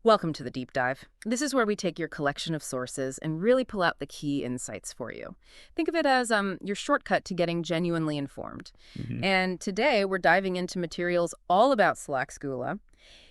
Welcome to the deep dive. This is where we take your collection of sources and really pull out the key insights for you. Think of it as your shortcut to getting genuinely informed. Hmm. And today we're diving into materials all about Salacz Gyula.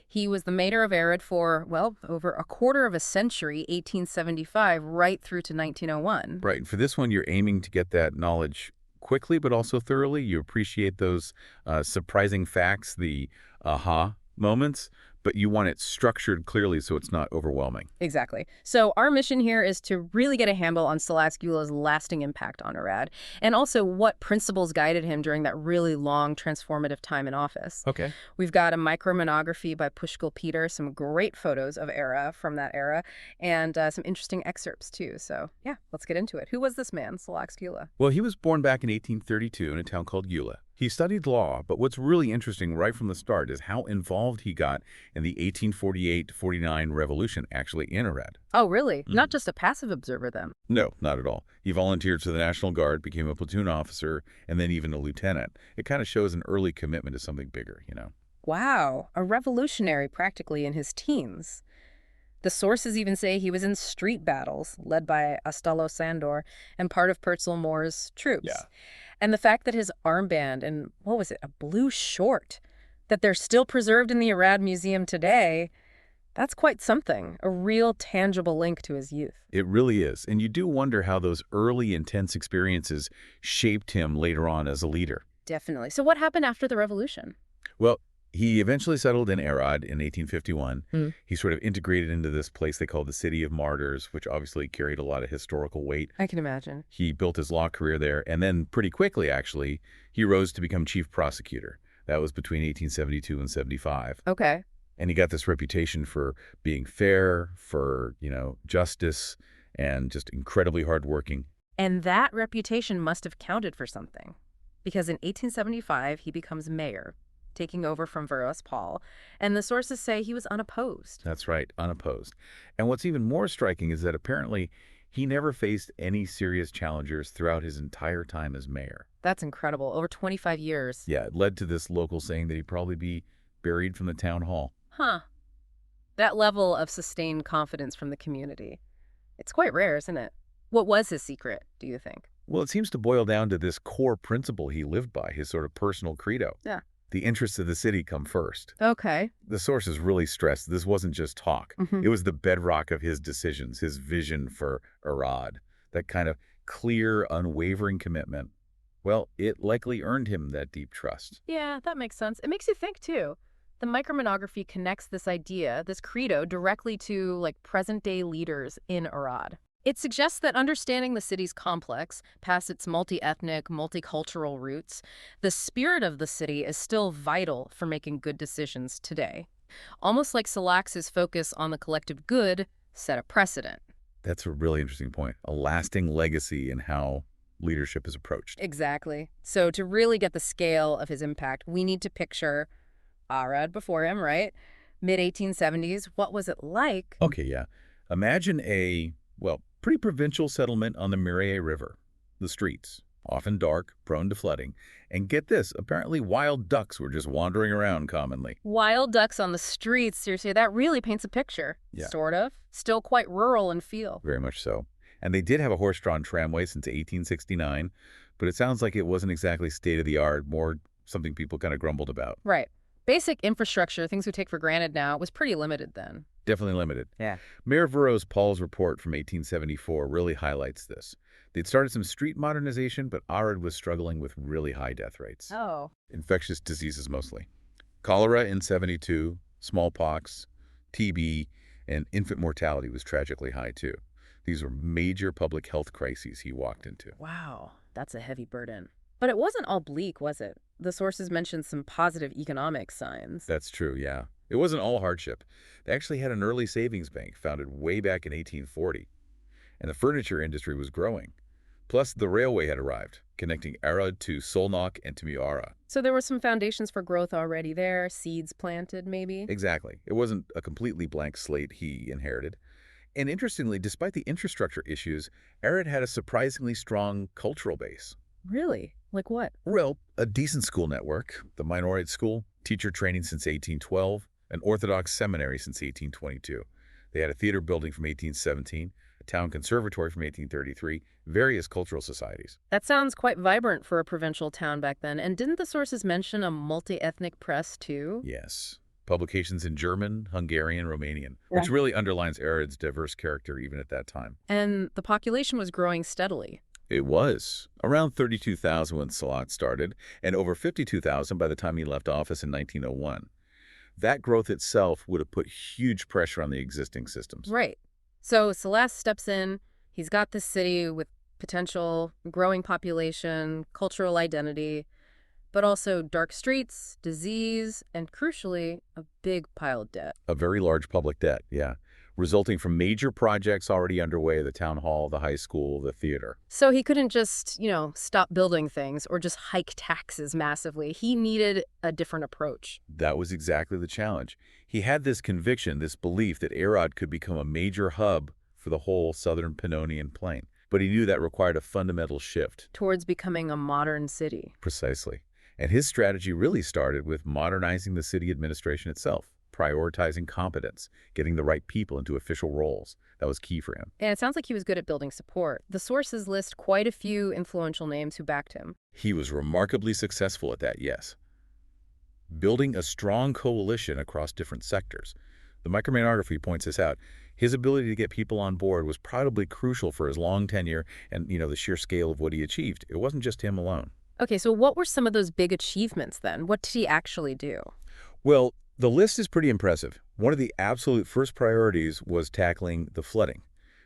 He was the mayor of Arad for, well, over a quarter of a century, 1875, right through to 1901. Right. And for this one, you're aiming to get that knowledge quickly, but also thoroughly. You appreciate those surprising facts, the aha moments, but you want it structured clearly so it's not overwhelming. Exactly. So our mission here is to really get a handle on Salacz Gyula's lasting impact on Arad, and also what principles guided him during that really long, transformative time in office. Okay. We've got a micromonography by Pushkal Peter, some great photos of from that era, and some interesting excerpts too. So yeah, let's get into it. Who was this man, Salacz Gyula? Well, he was born back in 1832 in a town called Gyula. He studied law, but what's really interesting right from the start is how involved he got in the 1848-49 revolution, actually in Arad. Oh, really? Not Mhm. just a passive observer then. No, not at all. He volunteered for the National Guard, became a platoon officer, and then even a lieutenant. It kind of shows an early commitment to something bigger. Wow, a revolutionary practically in his teens. The sources even say he was in street battles, led by Astalo Sandor and part of Percival Moore's Yeah. troops. And the fact that his armband and, what was it, a blue short, that they're still preserved in the Arad Museum today, that's quite something, a real tangible link to his youth. It really is. And you do wonder how those early intense experiences shaped him later on as a leader. Definitely. So what happened after the revolution? Well, he eventually settled in Arad in 1851. Hmm. He sort of integrated into this place they called the City of Martyrs, which obviously carried a lot of historical weight. I can imagine. He built his law career there, and then pretty quickly, actually, he rose to become chief prosecutor. That was between 1872 and 75. Okay. And he got this reputation for being fair, for, justice, and just incredibly hardworking. And that reputation must have counted for something. Because in 1875, he becomes mayor, taking over from Veros Paul, and the sources say he was unopposed. That's right, unopposed. And what's even more striking is that apparently he never faced any serious challengers throughout his entire time as mayor. That's incredible. Over 25 years. Yeah, it led to this local saying that he'd probably be buried from the town hall. Huh. That level of sustained confidence from the community. It's quite rare, isn't it? What was his secret, do you think? Well, it seems to boil down to this core principle he lived by, his sort of personal credo. Yeah. The interests of the city come first. Okay. The sources really stressed this wasn't just talk. Hmm. It was the bedrock of his decisions, his vision for Arad, that kind of clear, unwavering commitment. Well, it likely earned him that deep trust. Yeah, that makes sense. It makes you think, too. The micromonography connects this idea, this credo, directly to, like, present-day leaders in Arad. It suggests that understanding the city's complex, past its multi-ethnic, multicultural roots, the spirit of the city is still vital for making good decisions today. Almost like Salax's focus on the collective good set a precedent. That's a really interesting point. A lasting legacy in how leadership is approached. Exactly. So to really get the scale of his impact, we need to picture Arad before him, right? Mid-1870s. What was it like? Okay, yeah. Imagine a, well, pretty provincial settlement on the Mireille River. The streets, often dark, prone to flooding. And get this, apparently wild ducks were just wandering around commonly. Wild ducks on the streets. Seriously, that really paints a picture. Yeah. Sort of. Still quite rural in feel. Very much so. And they did have a horse-drawn tramway since 1869, but it sounds like it wasn't exactly state-of-the-art, more something people kind of grumbled about. Right. Basic infrastructure, things we take for granted now, was pretty limited then. Definitely limited. Yeah. Mayor Veros Paul's report from 1874 really highlights this. They'd started some street modernization, but Arad was struggling with really high death rates. Oh. Infectious diseases mostly. Cholera in 72, smallpox, TB, and infant mortality was tragically high too. These were major public health crises he walked into. Wow. That's a heavy burden. But it wasn't all bleak, was it? The sources mentioned some positive economic signs. That's true, yeah. It wasn't all hardship. They actually had an early savings bank founded way back in 1840, and the furniture industry was growing. Plus, the railway had arrived, connecting Arad to Szolnok and to Miara. So there were some foundations for growth already there, seeds planted maybe? Exactly. It wasn't a completely blank slate he inherited. And interestingly, despite the infrastructure issues, Arad had a surprisingly strong cultural base. Really? Like what? Well, a decent school network, the minority school, teacher training since 1812, an Orthodox seminary since 1822. They had a theater building from 1817, a town conservatory from 1833, various cultural societies. That sounds quite vibrant for a provincial town back then. And didn't the sources mention a multi-ethnic press, too? Yes. Publications in German, Hungarian, Romanian, Yeah. which really underlines Arad's diverse character even at that time. And the population was growing steadily. It was around 32,000 when Salacz started, and over 52,000 by the time he left office in 1901. That growth itself would have put huge pressure on the existing systems. Right. So Celeste steps in. He's got this city with potential, growing population, cultural identity, but also dark streets, disease, and crucially, a big pile of debt. A very large public debt, yeah, resulting from major projects already underway, the town hall, the high school, the theater. So he couldn't just, stop building things or just hike taxes massively. He needed a different approach. That was exactly the challenge. He had this conviction, this belief that Arad could become a major hub for the whole southern Pannonian plain. But he knew that required a fundamental shift. Towards becoming a modern city. Precisely. And his strategy really started with modernizing the city administration itself, prioritizing competence, getting the right people into official roles. That was key for him. And it sounds like he was good at building support. The sources list quite a few influential names who backed him. He was remarkably successful at that, yes. Building a strong coalition across different sectors. The micromonography points this out. His ability to get people on board was probably crucial for his long tenure and, the sheer scale of what he achieved. It wasn't just him alone. Okay, so what were some of those big achievements then? What did he actually do? Well, the list is pretty impressive. One of the absolute first priorities was tackling the flooding.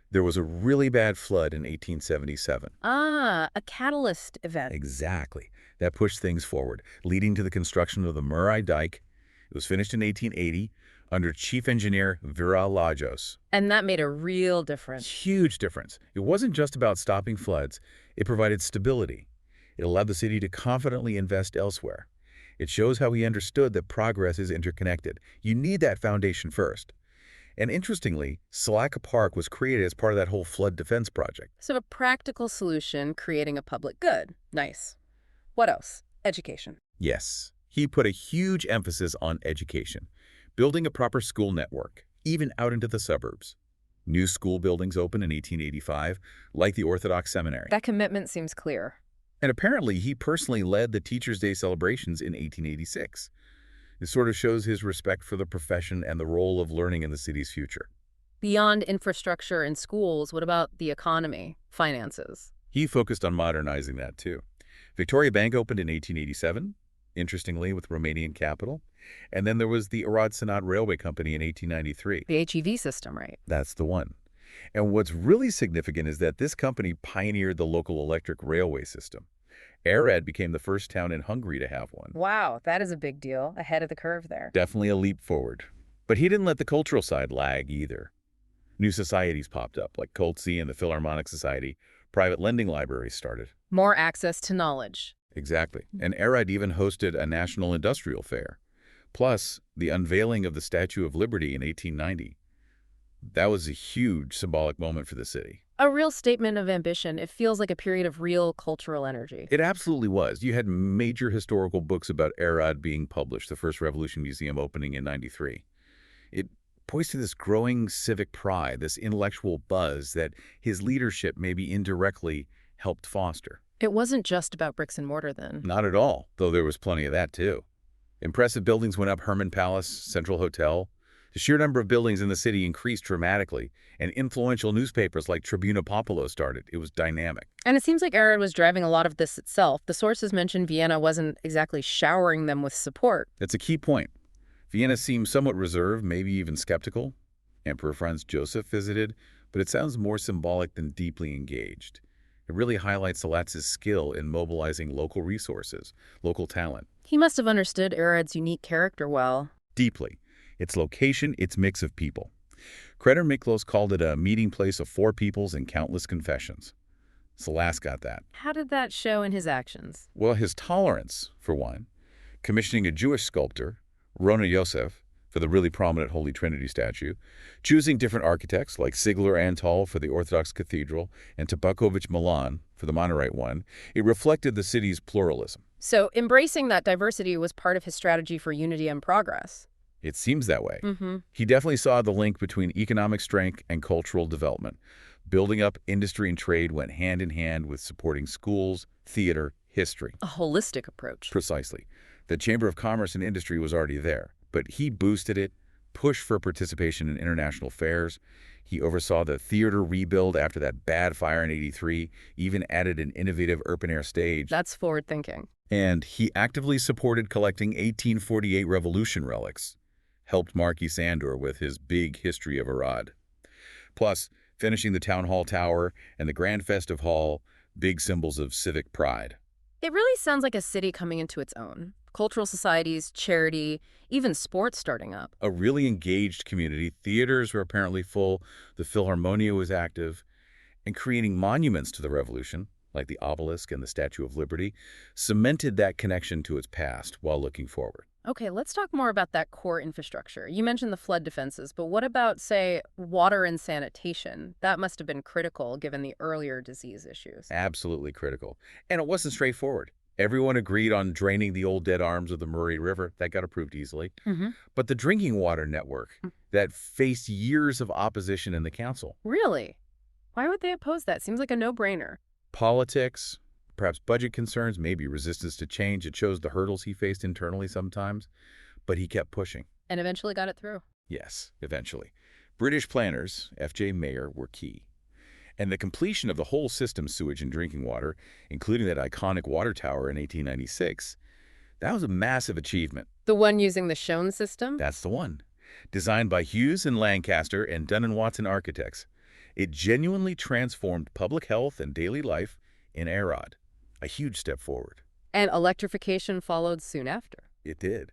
There was a really bad flood in 1877. Ah, a catalyst event. Exactly. That pushed things forward, leading to the construction of the Murray Dike. It was finished in 1880 under Chief Engineer Vera Lajos. And that made a real difference. Huge difference. It wasn't just about stopping floods. It provided stability. It allowed the city to confidently invest elsewhere. It shows how he understood that progress is interconnected. You need that foundation first. And interestingly, Salacz Park was created as part of that whole flood defense project. So a practical solution, creating a public good. Nice. What else? Education. Yes, he put a huge emphasis on education, building a proper school network, even out into the suburbs. New school buildings opened in 1885, like the Orthodox Seminary. That commitment seems clear. And apparently, he personally led the Teachers' Day celebrations in 1886. This sort of shows his respect for the profession and the role of learning in the city's future. Beyond infrastructure and schools, what about the economy, finances? He focused on modernizing that, too. Victoria Bank opened in 1887, interestingly, with Romanian capital. And then there was the Arad Senat Railway Company in 1893. The HEV system, right? That's the one. And what's really significant is that this company pioneered the local electric railway system. Arad became the first town in Hungary to have one. Wow, that is a big deal. Ahead of the curve there. Definitely a leap forward. But he didn't let the cultural side lag either. New societies popped up, like Coltsy and the Philharmonic Society. Private lending libraries started. More access to knowledge. Exactly. And Arad even hosted a national industrial fair. Plus, the unveiling of the Statue of Liberty in 1890. That was a huge symbolic moment for the city. A real statement of ambition. It feels like a period of real cultural energy. It absolutely was. You had major historical books about Arad being published, the first Revolution Museum opening in 93. It points to this growing civic pride, this intellectual buzz that his leadership maybe indirectly helped foster. It wasn't just about bricks and mortar then. Not at all, though there was plenty of that too. Impressive buildings went up: Herman Palace, Central Hotel. The sheer number of buildings in the city increased dramatically, and influential newspapers like Tribuna Populo started. It was dynamic. And it seems like Arad was driving a lot of this itself. The sources mentioned Vienna wasn't exactly showering them with support. That's a key point. Vienna seemed somewhat reserved, maybe even skeptical. Emperor Franz Joseph visited, but it sounds more symbolic than deeply engaged. It really highlights Salacz's skill in mobilizing local resources, local talent. He must have understood Arad's unique character well. Deeply. Its location, its mix of people. Kreter Miklos called it a meeting place of four peoples and countless confessions. Salacz got that. How did that show in his actions? Well, his tolerance, for one. Commissioning a Jewish sculptor, Rona Yosef, for the really prominent Holy Trinity statue, choosing different architects like Sigler Antal for the Orthodox Cathedral and Tabakovich Milan for the Monterite one. It reflected the city's pluralism. So embracing that diversity was part of his strategy for unity and progress. It seems that way. Mm-hmm. He definitely saw the link between economic strength and cultural development. Building up industry and trade went hand in hand with supporting schools, theater, history. A holistic approach. Precisely. The Chamber of Commerce and Industry was already there, but he boosted it, pushed for participation in international fairs. He oversaw the theater rebuild after that bad fire in '83, even added an innovative open-air stage. That's forward thinking. And he actively supported collecting 1848 Revolution relics, helped Marquis Sandor with his big history of Arad. Plus, finishing the Town Hall Tower and the Grand Festive Hall, big symbols of civic pride. It really sounds like a city coming into its own. Cultural societies, charity, even sports starting up. A really engaged community. Theaters were apparently full, the Philharmonia was active, and creating monuments to the revolution, like the obelisk and the Statue of Liberty, cemented that connection to its past while looking forward. Okay, let's talk more about that core infrastructure. You mentioned the flood defenses, but what about, say, water and sanitation? That must have been critical given the earlier disease issues. Absolutely critical. And it wasn't straightforward. Everyone agreed on draining the old dead arms of the Murray River. That got approved easily. Mm-hmm. But the drinking water network, that faced years of opposition in the council. Really? Why would they oppose that? Seems like a no-brainer. Politics, perhaps budget concerns, maybe resistance to change. It shows the hurdles he faced internally sometimes, but he kept pushing. And eventually got it through. Yes, eventually. British planners, F.J. Mayer, were key. And the completion of the whole system, sewage and drinking water, including that iconic water tower in 1896, that was a massive achievement. The one using the Shone system? That's the one. Designed by Hughes and Lancaster and Dun & Watson architects, it genuinely transformed public health and daily life in Arad. A huge step forward. And electrification followed soon after. It did.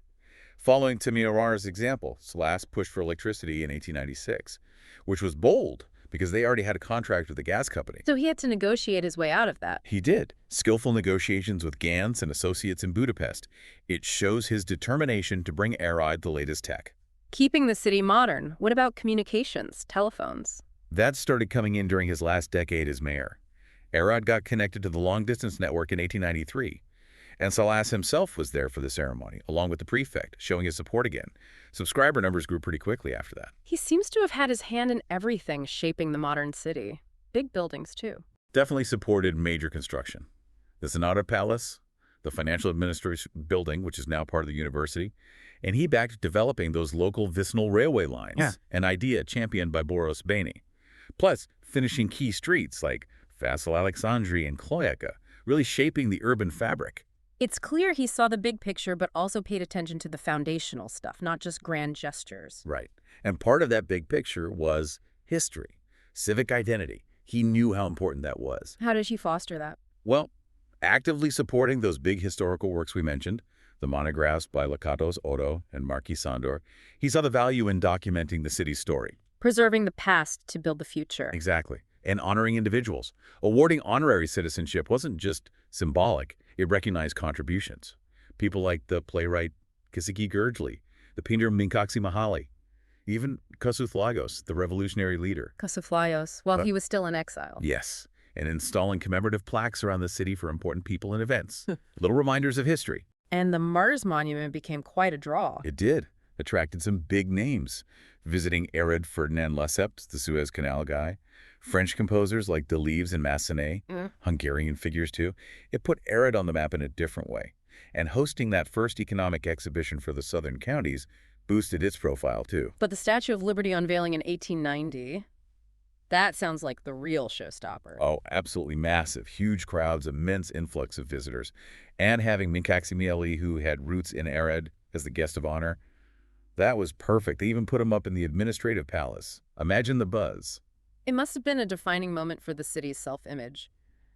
Following Tamiara's example, Salacz pushed for electricity in 1896, which was bold because they already had a contract with the gas company. So he had to negotiate his way out of that. He did. Skillful negotiations with Gans and associates in Budapest. It shows his determination to bring Arad the latest tech. Keeping the city modern. What about communications, telephones? That started coming in during his last decade as mayor. Arad got connected to the long-distance network in 1893, and Salacz himself was there for the ceremony, along with the prefect, showing his support again. Subscriber numbers grew pretty quickly after that. He seems to have had his hand in everything shaping the modern city. Big buildings, too. Definitely supported major construction. The Sonata Palace, the Financial Administration Building, which is now part of the university, and he backed developing those local vicinal railway lines, an idea championed by Boris Baini. Plus, finishing key streets like Vasil Alexandri and Cloaca, really shaping the urban fabric. It's clear he saw the big picture but also paid attention to the foundational stuff, not just grand gestures. Right. And part of that big picture was history, civic identity. He knew how important that was. How did he foster that? Well, actively supporting those big historical works we mentioned, the monographs by Lakatos Odo and Marquis Sandor, he saw the value in documenting the city's story. Preserving the past to build the future. Exactly. And honoring individuals. Awarding honorary citizenship wasn't just symbolic. It recognized contributions. People like the playwright Kisiki Gurgely, the painter Minkaksi Mahali, even Kossuth-Lagos, the revolutionary leader. Kossuth-Lagos, while he was still in exile. Yes, and installing commemorative plaques around the city for important people and events. Little reminders of history. And the Mars Monument became quite a draw. It did. Attracted some big names. Visiting Arad Ferdinand Lesseps, the Suez Canal guy. French composers like Deleuze and Massenet, Hungarian figures too. It put Arad on the map in a different way. And hosting that first economic exhibition for the southern counties boosted its profile too. But the Statue of Liberty unveiling in 1890, that sounds like the real showstopper. Oh, absolutely massive. Huge crowds, immense influx of visitors. And having Minkaksi Mieli, who had roots in Arad, as the guest of honor, that was perfect. They even put him up in the administrative palace. Imagine the buzz. It must have been a defining moment for the city's self-image.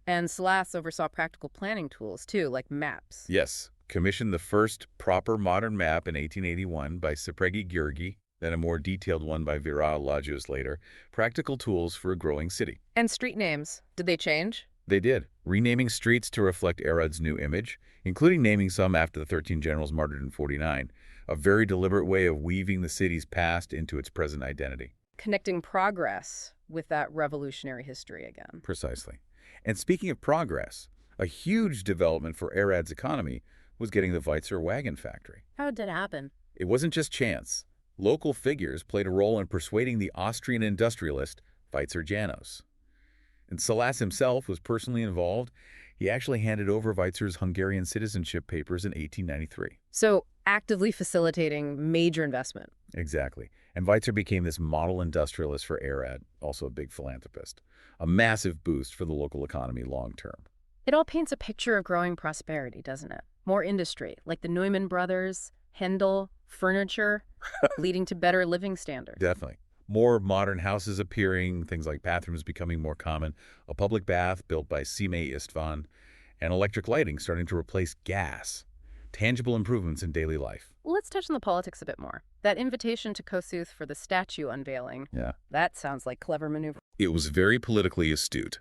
And Salacz oversaw practical planning tools, too, like maps. Yes, commissioned the first proper modern map in 1881 by Sipregi Gyurgi, then a more detailed one by Viral Lajos later. Practical tools for a growing city. And street names, did they change? They did, renaming streets to reflect Arad's new image, including naming some after the 13 generals martyred in 49, a very deliberate way of weaving the city's past into its present identity. Connecting progress with that revolutionary history again. Precisely. And speaking of progress, a huge development for Arad's economy was getting the Weitzer wagon factory. How did that happen? It wasn't just chance. Local figures played a role in persuading the Austrian industrialist Weitzer Janos. And Salacz himself was personally involved. He actually handed over Weitzer's Hungarian citizenship papers in 1893. So actively facilitating major investment. Exactly. And Weitzer became this model industrialist for Arad, also a big philanthropist. A massive boost for the local economy long term. It all paints a picture of growing prosperity, doesn't it? More industry, like the Neumann brothers, Händel, furniture, leading to better living standards. Definitely. More modern houses appearing, things like bathrooms becoming more common, a public bath built by Sime Istvan, and electric lighting starting to replace gas. Tangible improvements in daily life. Let's touch on the politics a bit more. That invitation to Kossuth for the statue unveiling, Yeah. that sounds like clever maneuver. It was very politically astute.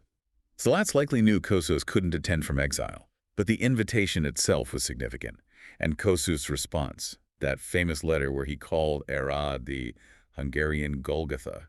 Salacz likely knew Kossuth couldn't attend from exile, but the invitation itself was significant. And Kossuth's response, that famous letter where he called Arad the Hungarian Golgotha,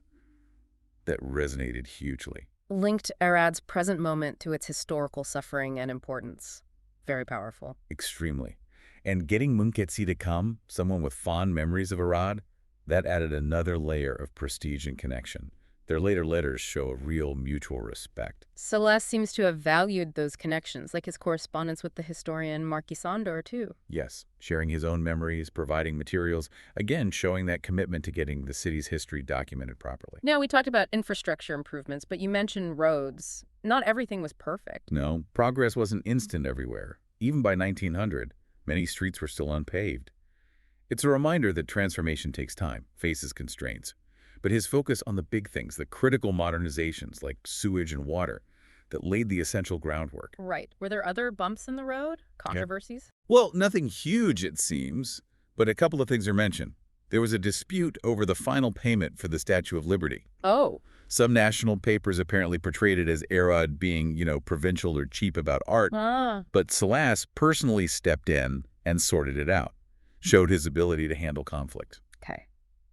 that resonated hugely. Linked Arad's present moment to its historical suffering and importance. Very powerful. Extremely. And getting Munketsi to come, someone with fond memories of Arad, that added another layer of prestige and connection. Their later letters show a real mutual respect. Salacz seems to have valued those connections, like his correspondence with the historian Marquis Sandor, too. Yes, sharing his own memories, providing materials, again showing that commitment to getting the city's history documented properly. Now, we talked about infrastructure improvements, but you mentioned roads. Not everything was perfect. No, progress wasn't instant everywhere. Even by 1900, many streets were still unpaved. It's a reminder that transformation takes time, faces constraints. But his focus on the big things, the critical modernizations like sewage and water, that laid the essential groundwork. Right. Were there other bumps in the road? Controversies? Well, nothing huge, it seems, but a couple of things are mentioned. There was a dispute over the final payment for the Statue of Liberty. Oh. Some national papers apparently portrayed it as Arad being, provincial or cheap about art. But Salacz personally stepped in and sorted it out, showed his ability to handle conflict. Okay.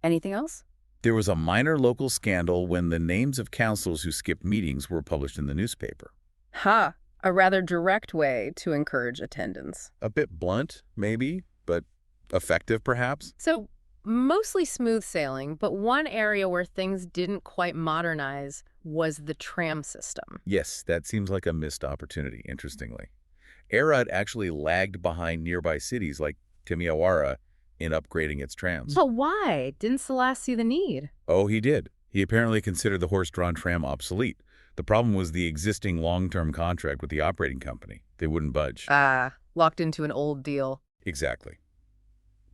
Anything else? There was a minor local scandal when the names of councils who skipped meetings were published in the newspaper. Ha! A rather direct way to encourage attendance. A bit blunt, maybe, but effective, perhaps? So, mostly smooth sailing, but one area where things didn't quite modernize was the tram system. Yes, that seems like a missed opportunity, interestingly. Arad actually lagged behind nearby cities like Timisoara in upgrading its trams. But why? Didn't Salacz see the need? Oh, he did. He apparently considered the horse-drawn tram obsolete. The problem was the existing long-term contract with the operating company. They wouldn't budge. Locked into an old deal. Exactly.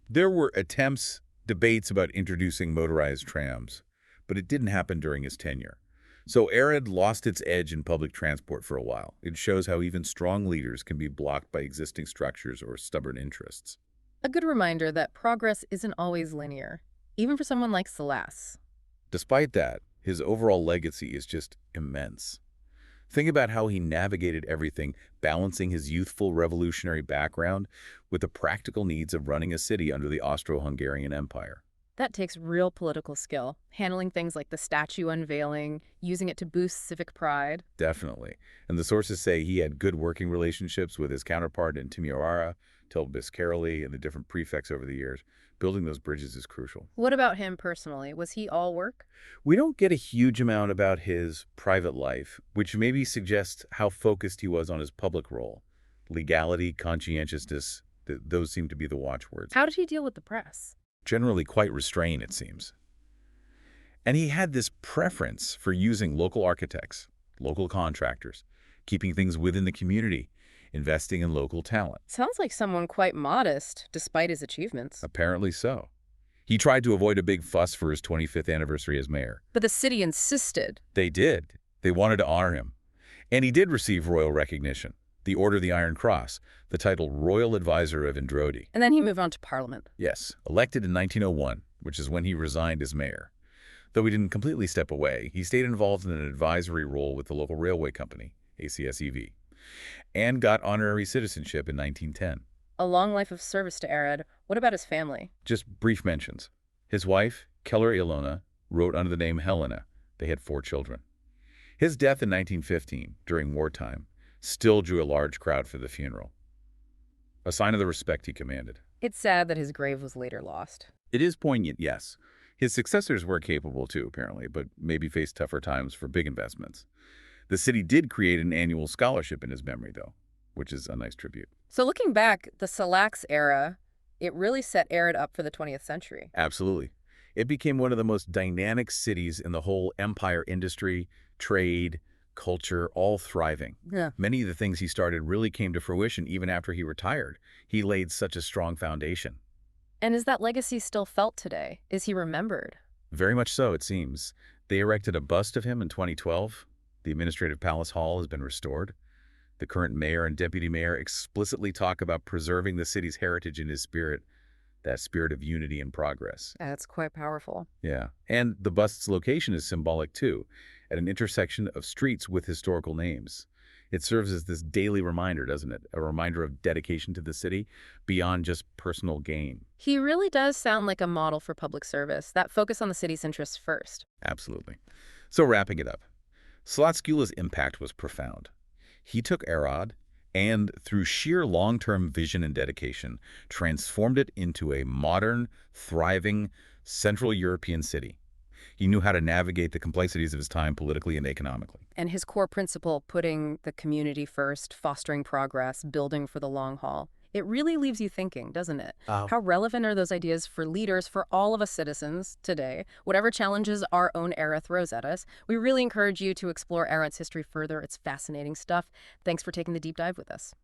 There were attempts, debates about introducing motorized trams, but it didn't happen during his tenure. So Arad lost its edge in public transport for a while. It shows how even strong leaders can be blocked by existing structures or stubborn interests. A good reminder that progress isn't always linear, even for someone like Salacz. Despite that, his overall legacy is just immense. Think about how he navigated everything, balancing his youthful revolutionary background with the practical needs of running a city under the Austro-Hungarian Empire. That takes real political skill, handling things like the statue unveiling, using it to boost civic pride. Definitely. And the sources say he had good working relationships with his counterpart in Timisoara, Tilbiscaroli, and the different prefects over the years. Building those bridges is crucial. What about him personally? Was he all work? We don't get a huge amount about his private life, which maybe suggests how focused he was on his public role. Legality, conscientiousness, those seem to be the watchwords. How did he deal with the press? Generally quite restrained, it seems. And he had this preference for using local architects, local contractors, keeping things within the community, investing in local talent. Sounds like someone quite modest, despite his achievements. Apparently so. He tried to avoid a big fuss for his 25th anniversary as mayor. But the city insisted. They did. They wanted to honor him. And he did receive royal recognition. The Order of the Iron Cross, the title Royal Advisor of Indrodi. And then he moved on to Parliament. Yes, elected in 1901, which is when he resigned as mayor. Though he didn't completely step away, he stayed involved in an advisory role with the local railway company, ACSEV, and got honorary citizenship in 1910. A long life of service to Arad. What about his family? Just brief mentions. His wife, Keller Ilona, wrote under the name Helena. They had 4 children. His death in 1915, during wartime, still drew a large crowd for the funeral. A sign of the respect he commanded. It's sad that his grave was later lost. It is poignant, yes. His successors were capable too, apparently, but maybe faced tougher times for big investments. The city did create an annual scholarship in his memory, though, which is a nice tribute. So looking back, the Salacz era, it really set Arad up for the 20th century. Absolutely. It became one of the most dynamic cities in the whole empire industry, trade, culture, all thriving. Yeah. Many of the things he started really came to fruition even after he retired. He laid such a strong foundation. And is that legacy still felt today? Is he remembered? Very much so, it seems. They erected a bust of him in 2012. The Administrative Palace Hall has been restored. The current mayor and deputy mayor explicitly talk about preserving the city's heritage in his spirit, that spirit of unity and progress. That's quite powerful. Yeah. And the bust's location is symbolic too, at an intersection of streets with historical names. It serves as this daily reminder, doesn't it? A reminder of dedication to the city beyond just personal gain. He really does sound like a model for public service, that focus on the city's interests first. Absolutely. So wrapping it up, Salacz Gyula's impact was profound. He took Arad and, through sheer long-term vision and dedication, transformed it into a modern, thriving, Central European city. He knew how to navigate the complexities of his time politically and economically. And his core principle, putting the community first, fostering progress, building for the long haul, it really leaves you thinking, doesn't it? How relevant are those ideas for leaders, for all of us citizens today? Whatever challenges our own era throws at us, we really encourage you to explore Arad's history further. It's fascinating stuff. Thanks for taking the deep dive with us.